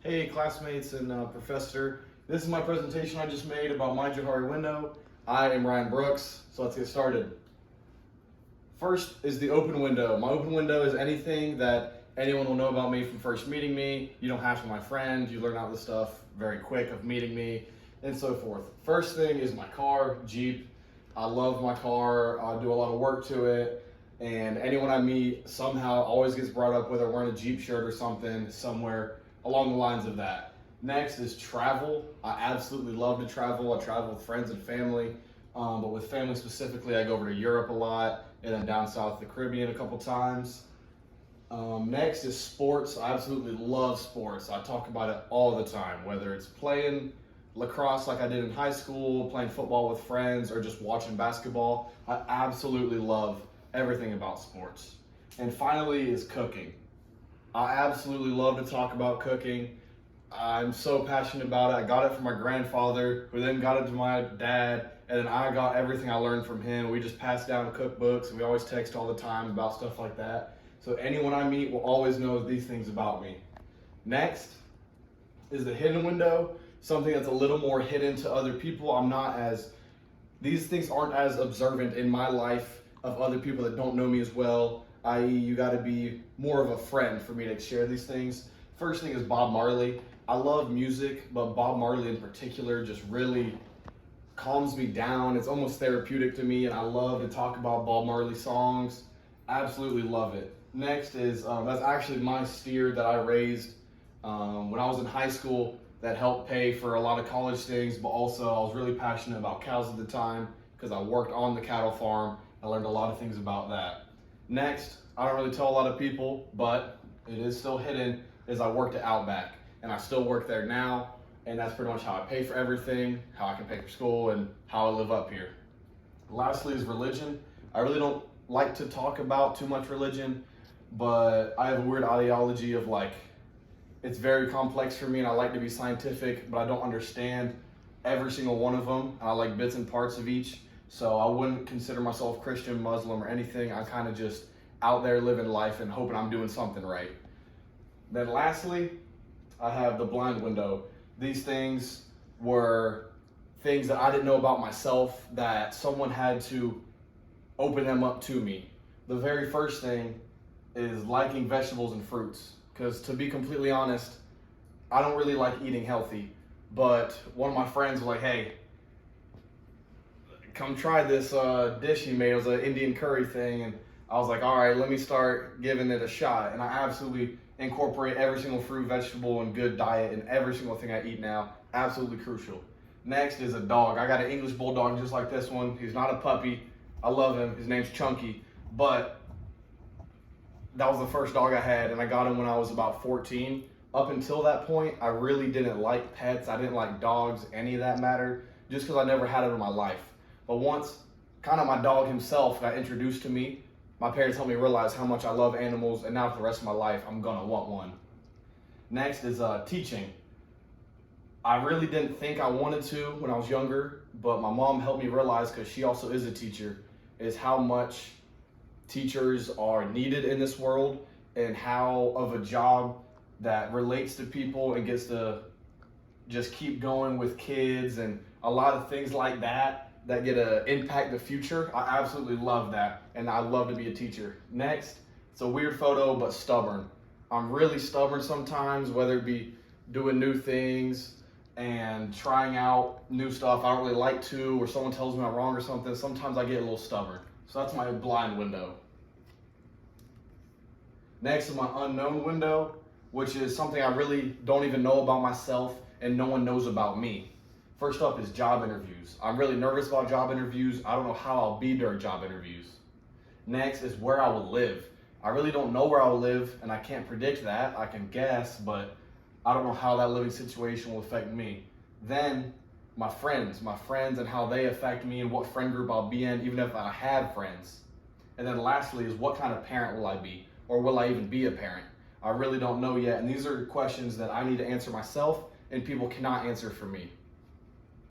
Hey classmates and professor, this is my presentation I just made about my Johari window. I am Ryan Brooks, so let's get started. First is the open window. My open window is anything that anyone will know about me from first meeting me. You don't have to be my friend, you learn out the stuff very quick of meeting me and so forth. First thing is my car, Jeep. I love my car, I do a lot of work to it, and anyone I meet somehow always gets brought up whether wearing a Jeep shirt or something somewhere along the lines of that. Next is travel. I absolutely love to travel. I travel with friends and family, but with family specifically, I go over to Europe a lot and then down south the Caribbean a couple times. Next is sports. I absolutely love sports. I talk about it all the time, whether it's playing lacrosse like I did in high school, playing football with friends, or just watching basketball. I absolutely love everything about sports. And finally is cooking. I absolutely love to talk about cooking. I'm so passionate about it. I got it from my grandfather, who then got it to my dad, and then I got everything I learned from him. We just passed down cookbooks, and we always text all the time about stuff like that. So anyone I meet will always know these things about me. Next is the hidden window, something that's a little more hidden to other people. These things aren't as observant in my life of other people that don't know me as well, i.e. you gotta be more of a friend for me to share these things. First thing is Bob Marley. I love music, but Bob Marley in particular just really calms me down. It's almost therapeutic to me, and I love to talk about Bob Marley songs. Absolutely love it. Next is, that's actually my steer that I raised when I was in high school that helped pay for a lot of college things, but also I was really passionate about cows at the time because I worked on the cattle farm. I learned a lot of things about that. Next, I don't really tell a lot of people, but it is still hidden, is I worked at Outback, and I still work there now, and that's pretty much how I pay for everything, how I can pay for school, and how I live up here. Lastly is religion. I really don't like to talk about too much religion, but I have a weird ideology of it's very complex for me, and I like to be scientific, but I don't understand every single one of them, and I like bits and parts of each. So I wouldn't consider myself Christian, Muslim, or anything. I'm kind of just out there living life and hoping I'm doing something right. Then lastly, I have the blind window. These things were things that I didn't know about myself that someone had to open them up to me. The very first thing is liking vegetables and fruits. Because to be completely honest, I don't really like eating healthy. But one of my friends was like, hey, come try this dish he made. It was an Indian curry thing, and I was like, all right, let me start giving it a shot. And I absolutely incorporate every single fruit, vegetable, and good diet in every single thing I eat now. Absolutely crucial. Next is a dog. I got an English bulldog just like this one. He's not a puppy. I love him. His name's Chunky. But that was the first dog I had, and I got him when I was about 14. Up until that point, I really didn't like pets. I didn't like dogs, any of that matter, just because I never had it in my life. But once kind of my dog himself got introduced to me, my parents helped me realize how much I love animals, and now for the rest of my life, I'm gonna want one. Next is teaching. I really didn't think I wanted to when I was younger, but my mom helped me realize, because she also is a teacher, is how much teachers are needed in this world and how of a job that relates to people and gets to just keep going with kids and a lot of things like that get to impact the future. I absolutely love that, and I love to be a teacher. Next, it's a weird photo, but stubborn. I'm really stubborn sometimes, whether it be doing new things and trying out new stuff I don't really like to, or someone tells me I'm wrong or something. Sometimes I get a little stubborn. So that's my blind window. Next is my unknown window, which is something I really don't even know about myself and no one knows about me. First up is job interviews. I'm really nervous about job interviews. I don't know how I'll be during job interviews. Next is where I will live. I really don't know where I will live, and I can't predict that. I can guess, but I don't know how that living situation will affect me. Then my friends and how they affect me and what friend group I'll be in, even if I have friends. And then lastly is what kind of parent will I be, or will I even be a parent? I really don't know yet, and these are questions that I need to answer myself, and people cannot answer for me.